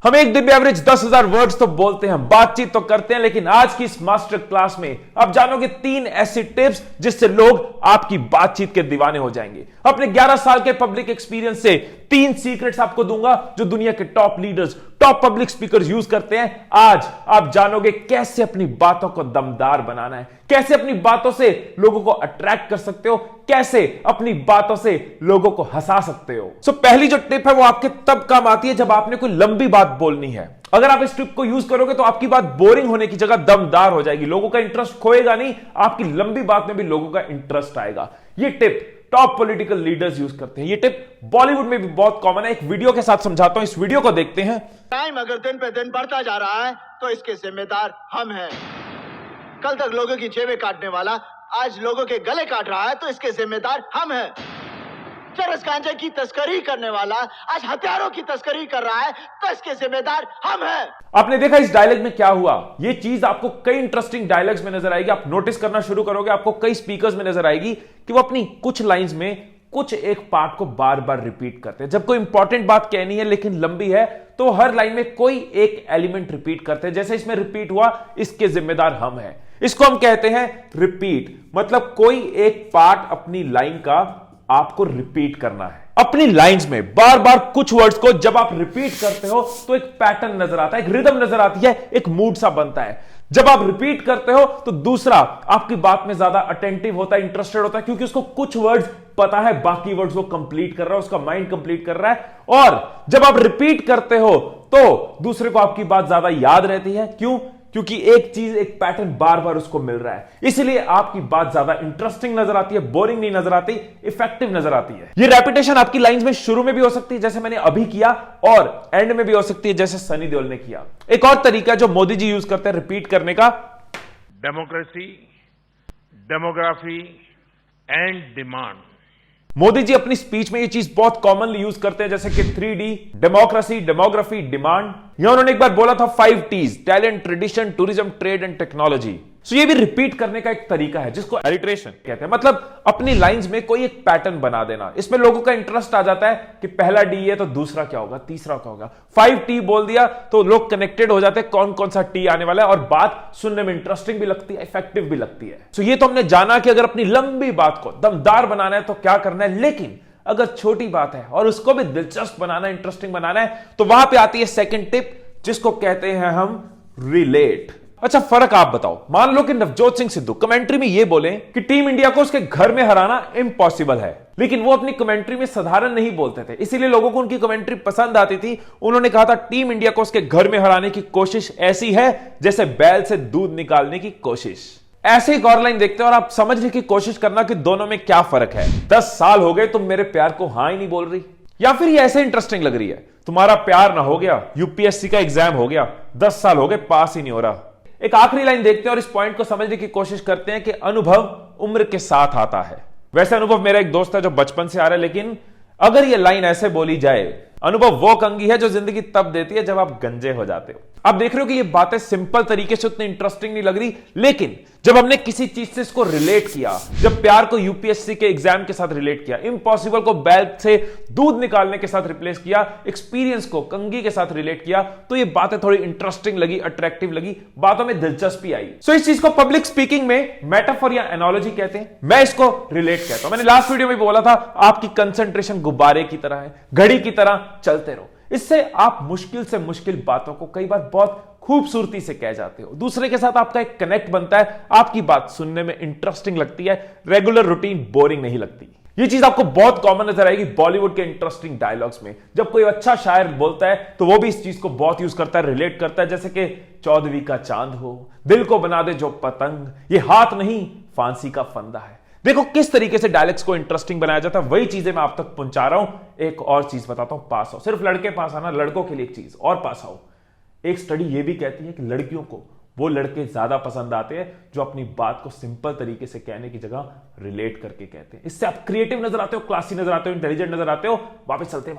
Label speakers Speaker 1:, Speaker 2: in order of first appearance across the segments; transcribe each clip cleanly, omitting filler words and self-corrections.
Speaker 1: हम एक दिन में एवरेज 10,000 वर्ड्स तो बोलते हैं, बातचीत तो करते हैं, लेकिन आज की इस मास्टर क्लास में आप जानोगे 3 ऐसी टिप्स जिससे लोग आपकी बातचीत के दीवाने हो जाएंगे। अपने 11 साल के पब्लिक एक्सपीरियंस से 3 सीक्रेट्स आपको दूंगा जो दुनिया के top leaders, top public speakers use करते हैं। आज आप जानोगे कैसे अपनी बातों को दमदार बनाना है, कैसे अपनी बातों से लोगों को अट्रैक्ट कर सकते हो, कैसे अपनी बातों से लोगों को हंसा सकते हो। सो पहली जो टिप है वो आपके तब काम आती है जब आपने कोई लंबी बात बोलनी है। अगर आप इस टिप को यूज करोगे तो आपकी बात बोरिंग होने की जगह दमदार हो जाएगी, लोगों का इंटरेस्ट खोएगा नहीं, आपकी लंबी बात में भी लोगों का इंटरेस्ट आएगा। ये tip top political leaders use करते हैं, ये टिप बॉलीवुड में भी बहुत कॉमन है। एक वीडियो के साथ समझाता हूं, इस वीडियो को देखते हैं।
Speaker 2: टाइम अगर दिन पे दिन बढ़ता जा रहा है तो इसके जिम्मेदार हम हैं। कल तक लोगों की जेबें काटने वाला आज लोगों के गले काट रहा है तो इसके जिम्मेदार हम हैं। चरस गांजे की तस्करी करने वाला आज हथियारों की तस्करी कर रहा है तो इसके जिम्मेदार हम हैं।
Speaker 1: आपने देखा इस डायलॉग में क्या हुआ? ये चीज आपको कई इंटरेस्टिंग डायलॉग्स में नजर आएगी। आप नोटिस करना शुरू करोगे, आपको कई स्पीकर्स में नजर आएगी कि वो अपनी कुछ लाइंस में कुछ एक पार्ट को बार बार रिपीट करते हैं। जब कोई इंपॉर्टेंट बात कहनी है लेकिन लंबी है तो हर लाइन में कोई एक एलिमेंट रिपीट करते हैं। जैसे इसमें रिपीट हुआ, इसके जिम्मेदार हम हैं। इसको हम कहते हैं रिपीट, मतलब कोई एक पार्ट अपनी लाइन का आपको रिपीट करना है। अपनी लाइंस में बार बार कुछ वर्ड्स को जब आप रिपीट करते हो तो एक पैटर्न नजर आता है, एक रिदम नजर आती है, एक मूड सा बनता है। जब आप रिपीट करते हो तो दूसरा आपकी बात में ज्यादा अटेंटिव होता है, इंटरेस्टेड होता है, क्योंकि उसको कुछ वर्ड्स पता है, बाकी वर्ड्स वो कंप्लीट कर रहा है, उसका माइंड कंप्लीट कर रहा है। और जब आप रिपीट करते हो तो दूसरे को आपकी बात ज्यादा याद रहती है। क्यों? क्योंकि एक चीज, एक पैटर्न बार बार उसको मिल रहा है, इसलिए आपकी बात ज्यादा इंटरेस्टिंग नजर आती है, बोरिंग नहीं नजर आती, इफेक्टिव नजर आती है। ये रेपिटेशन आपकी लाइंस में शुरू में भी हो सकती है जैसे मैंने अभी किया, और एंड में भी हो सकती है जैसे सनी देओल ने किया। एक और तरीका जो मोदी जी यूज करते हैं रिपीट करने का,
Speaker 3: democracy, demography and demand.
Speaker 1: Modi ji अपनी स्पीच में ये चीज बहुत कॉमनली यूज करते हैं, जैसे कि 3D, डेमोक्रेसी, डेमोग्राफी, डिमांड। यहां उन्होंने एक बार बोला था 5 T's, talent, tradition, tourism, trade and technology. So ये भी रिपीट करने का एक तरीका है जिसको एलिट्रेशन कहते हैं, मतलब अपनी लाइंस में कोई एक पैटर्न बना देना। इसमें लोगों का इंटरेस्ट आ जाता है कि पहला D है तो दूसरा क्या होगा, तीसरा क्या होगा। 5T बोल दिया तो लोग कनेक्टेड हो जाते हैं कौन कौन सा T आने वाला है, और बात सुनने में इंटरेस्टिंग भी लगती है, इफेक्टिव भी लगती है। सो ये तो हमने जाना कि अगर अपनी लंबी बात को दमदार बनाना है तो क्या करना है, लेकिन अगर छोटी बात है और उसको भी दिलचस्प बनाना, इंटरेस्टिंग बनाना है, तो वहां पे आती है सेकंड टिप जिसको कहते हैं हम रिलेट। अच्छा, फर्क आप बताओ। मान लो कि नवजोत सिंह सिद्धू कमेंट्री में ये बोले कि टीम इंडिया को उसके घर में हराना इम्पॉसिबल है, लेकिन वो अपनी कमेंट्री में साधारण नहीं बोलते थे, इसीलिए लोगों को उनकी कमेंट्री पसंद आती थी। उन्होंने कहा था टीम इंडिया को उसके घर में हराने की कोशिश ऐसी है जैसे बैल से दूध निकालने की कोशिश। ऐसे एक और लाइन देखते हैं और आप समझने की कोशिश करना कि दोनों में क्या फर्क है। 10 साल हो गए तुम मेरे प्यार को हां ही नहीं बोल रही, या फिर ये ऐसे इंटरेस्टिंग लग रही है, तुम्हारा प्यार ना हो गया, यूपीएससी का एग्जाम हो गया, 10 साल हो गए पास ही नहीं हो रहा। एक आखिरी लाइन देखते हैं और इस पॉइंट को समझने की कोशिश करते हैं कि अनुभव उम्र के साथ आता है। वैसे अनुभव मेरा एक दोस्त है जो बचपन से आ रहा है, लेकिन अगर यह लाइन ऐसे बोली जाए, अनुभव वो कंघी है जो जिंदगी तब देती है जब आप गंजे हो जाते हो। आप देख रहे हो कि ये बातें सिंपल तरीके से उतनी इंटरेस्टिंग नहीं लग रही, लेकिन जब हमने किसी चीज से इसको रिलेट किया, जब प्यार को यूपीएससी के एग्जाम के साथ रिलेट किया, इम्पॉसिबल को बैल से दूध निकालने के साथ रिप्लेस किया, एक्सपीरियंस को कंघी के साथ रिलेट किया, तो ये बातें थोड़ी इंटरेस्टिंग लगी, अट्रैक्टिव लगी, बातों में दिलचस्पी आई। सो इस चीज को पब्लिक स्पीकिंग में मेटाफर या एनालॉजी कहते हैं। मैं इसको रिलेट कहता हूं। मैंने लास्ट वीडियो में बोला था आपकी कंसंट्रेशन गुब्बारे की तरह है, घड़ी की तरह चलते रहो। इससे आप मुश्किल से मुश्किल बातों को कई बार बहुत खूबसूरती से कह जाते हो, दूसरे के साथ आपका एक कनेक्ट बनता है, आपकी बात सुनने में इंटरेस्टिंग लगती है, रेगुलर रूटीन बोरिंग नहीं लगती। ये चीज आपको बहुत कॉमन नजर आएगी बॉलीवुड के इंटरेस्टिंग डायलॉग्स में। जब कोई अच्छा शायर बोलता है तो वो भी इस चीज को बहुत यूज करता है, रिलेट करता है, जैसे कि 14वीं का चांद हो, दिल को बना दे जो पतंग, ये हाथ नहीं फांसी का फंदा है। देखो किस तरीके से डायलॉग्स को इंटरेस्टिंग बनाया जाता है, वही चीजें मैं आप तक पहुंचा रहा हूं। एक और चीज बताता हूं, पास आओ। सिर्फ लड़के पास आना, लड़कों के लिए एक चीज और पास आओ। एक स्टडी ये भी कहती है कि लड़कियों को वो लड़के ज्यादा पसंद आते हैं जो अपनी बात को सिंपल तरीके से कहने की जगह रिलेट करके कहते हैं। इससे आप क्रिएटिव नजर आते हो, क्लासी नजर आते हो, इंटेलिजेंट नजर आते हो। वापस चलते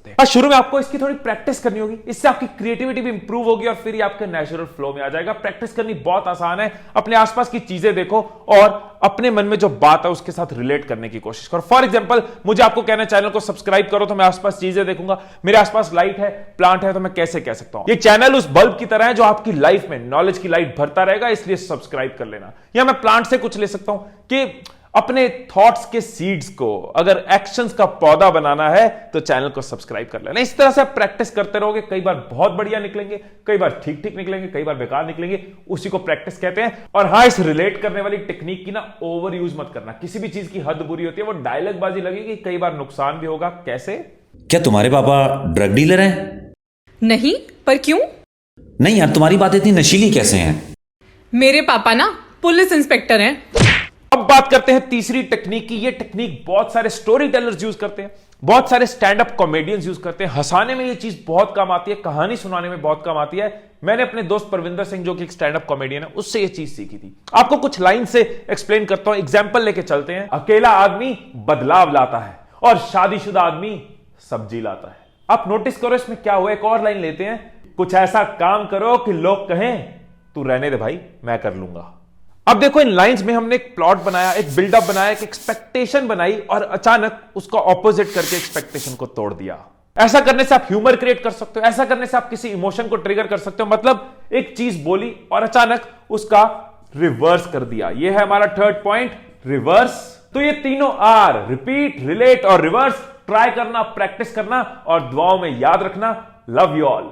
Speaker 1: हैं। शुरू में आपको इसकी थोड़ी प्रैक्टिस करनी होगी, इससे आपकी क्रिएटिविटी भी इंप्रूव होगी और फिर ये आपके नेचुरल फ्लो में आ जाएगा। प्रैक्टिस करनी बहुत आसान है। अपने आसपास की चीजें देखो और अपने मन में जो बात है उसके साथ रिलेट करने की कोशिश करो। फॉर एग्जाम्पल, मुझे आपको कहना है चैनल को सब्सक्राइब करो, तो मैं आसपास चीजें देखूंगा, मेरे आसपास लाइट है, प्लांट है, तो मैं कैसे कह सकता हूं ये चैनल उस बल्ब की तरह है जो आपकी लाइफ में नॉलेज की लाइट भरता रहेगा, इसलिए सब्सक्राइब कर लेना। या मैं प्लांट से कुछ ले सकता हूं कि अपने थॉट्स के सीड्स को अगर एक्शंस का पौधा बनाना है तो चैनल को सब्सक्राइब कर लेना। इस तरह से आप प्रैक्टिस करते रहोगे, कई बार बहुत बढ़िया निकलेंगे, कई बार ठीक ठीक निकलेंगे, कई बार बेकार निकलेंगे। उसी को प्रैक्टिस कहते हैं। और हां, इस रिलेट करने वाली टेक्निक की ना ओवर यूज मत करना। किसी भी चीज की हद बुरी होती है, वो डायलॉग बाजी लगेगी, कई बार नुकसान भी होगा। कैसे?
Speaker 4: क्या तुम्हारे पापा ड्रग डीलर हैं?
Speaker 5: नहीं, पर क्यों?
Speaker 4: नहीं यार, तुम्हारी बात इतनी नशीली कैसे हैं?
Speaker 5: मेरे पापा ना पुलिस इंस्पेक्टर हैं।
Speaker 1: अब बात करते हैं तीसरी टेक्निक की। ये टेक्निक बहुत सारे स्टोरी टेलर्स यूज करते हैं, बहुत सारे स्टैंड अप कॉमेडियंस यूज करते हैं। हंसाने में ये चीज बहुत काम आती है, कहानी सुनाने में बहुत काम आती है। मैंने अपने दोस्त परविंदर सिंह, जो कि एक स्टैंड अप कॉमेडियन है, उससे ये चीज सीखी थी। आपको कुछ लाइन से एक्सप्लेन करता हूं, एग्जाम्पल लेके चलते हैं। अकेला आदमी बदलाव लाता है और शादीशुदा आदमी सब्जी लाता है। आप नोटिस करो इसमें क्या हुआ। एक और लाइन लेते हैं, कुछ ऐसा काम करो कि लोग कहें तू रहने दे भाई, मैं कर लूंगा। अब देखो, इन लाइंस में हमने एक प्लॉट बनाया, एक बिल्डअप बनाया, एक एक्सपेक्टेशन बनाई और अचानक उसका ऑपोजिट करके एक्सपेक्टेशन को तोड़ दिया। ऐसा करने से आप ह्यूमर क्रिएट कर सकते हो, ऐसा करने से आप किसी इमोशन को ट्रिगर कर सकते हो। मतलब एक चीज बोली और अचानक उसका रिवर्स कर दिया। यह है हमारा थर्ड पॉइंट, रिवर्स। तो ये तीनों आर, रिपीट, रिलेट और रिवर्स, ट्राई करना, प्रैक्टिस करना और दुआओं में याद रखना। Love you all.